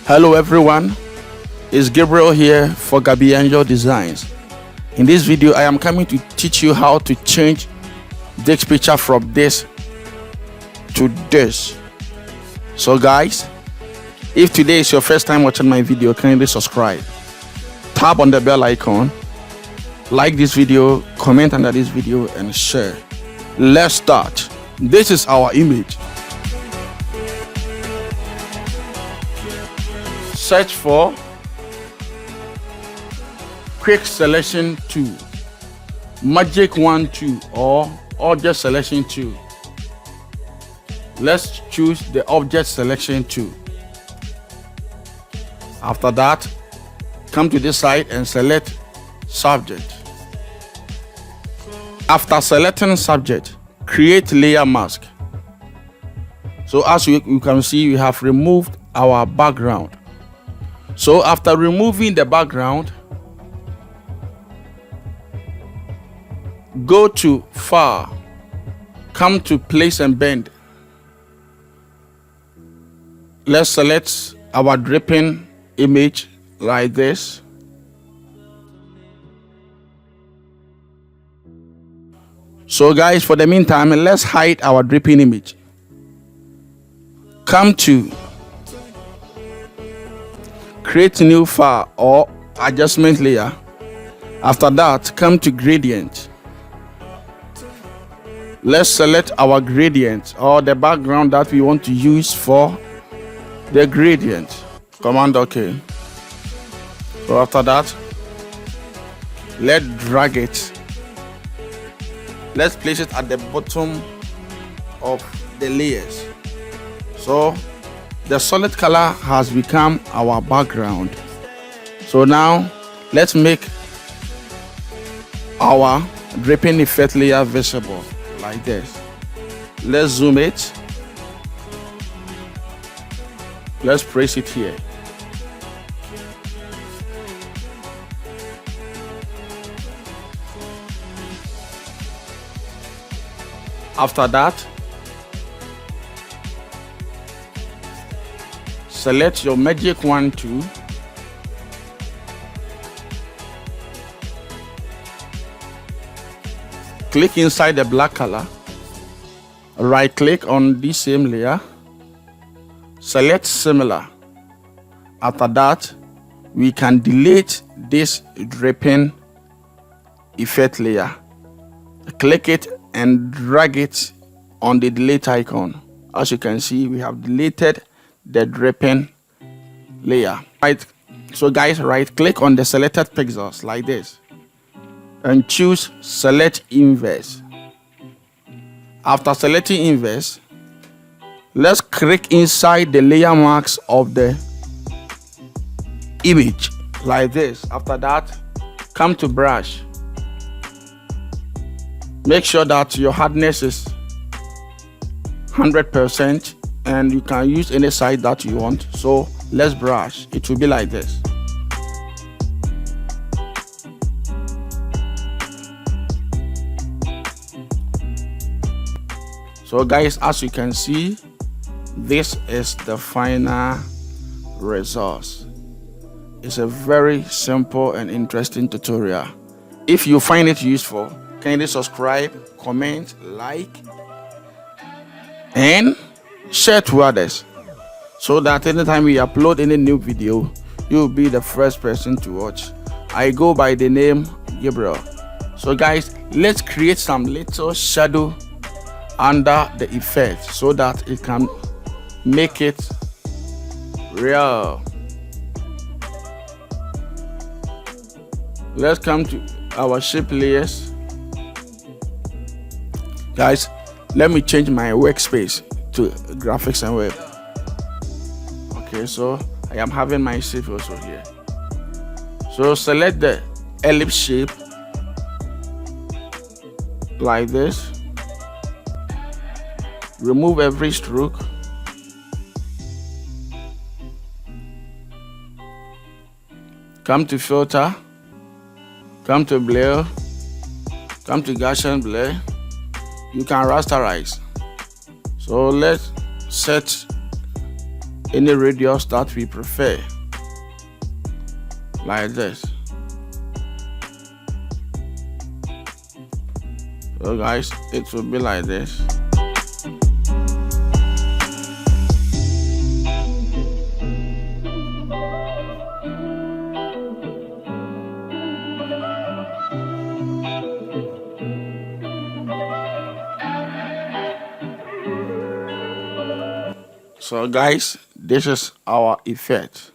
Hello everyone, it's Gabriel here for Gabi Angel Designs. In this video, I am coming to teach you how to change this picture from this to this. So guys, if today is your first time watching my video, kindly subscribe, tap on the bell icon, like this video, comment under this video and share. Let's start. This is our image. Search for quick selection tool, magic wand tool, or object selection tool. Let's choose the object selection tool. After that, come to this side and select subject. After selecting subject, create layer mask. So as you can see, we have removed our background. So after removing the background, go to File, come to Place and Bend. Let's select our dripping image like this. So guys, for the meantime, let's hide our dripping image. Come to Create New File or Adjustment Layer. After that, come to Gradient. Let's select our gradient or the background that we want to use for the gradient. Command OK. So after that, let's drag it. Let's place it at the bottom of the layers. So the solid color has become our background. So now let's make our dripping effect layer visible like this. Let's zoom it. Let's place it here. After that, select your magic wand tool. Click inside the black color. Right click on the same layer. Select similar. After that, we can delete this dripping effect layer. Click it and drag it on the delete icon. As you can see, we have deleted the dripping layer. Right. So guys, right click on the selected pixels like this and choose select inverse. After selecting inverse, let's click inside the layer marks of the image like this. After that, come to brush. Make sure that your hardness is 100% and you can use any size that you want. So let's brush. It will be like this. So guys, as you can see, this is the final result. It's a very simple and interesting tutorial. If you find it useful, kindly subscribe, comment, like, and share to others so that anytime we upload any new video, you'll be the first person to watch. I go by the name Gabriel. So guys, let's create some little shadow under the effect so that it can make it real. Let's come to our shape layers. Guys, let me change my workspace to graphics and web. Okay, so I am having my shape also here. So select the ellipse shape like this. Remove every stroke. Come to filter. Come to blur. Come to Gaussian blur. You can rasterize. So let's set any radius that we prefer, like this. So guys, it will be like this. So guys, this is our effect.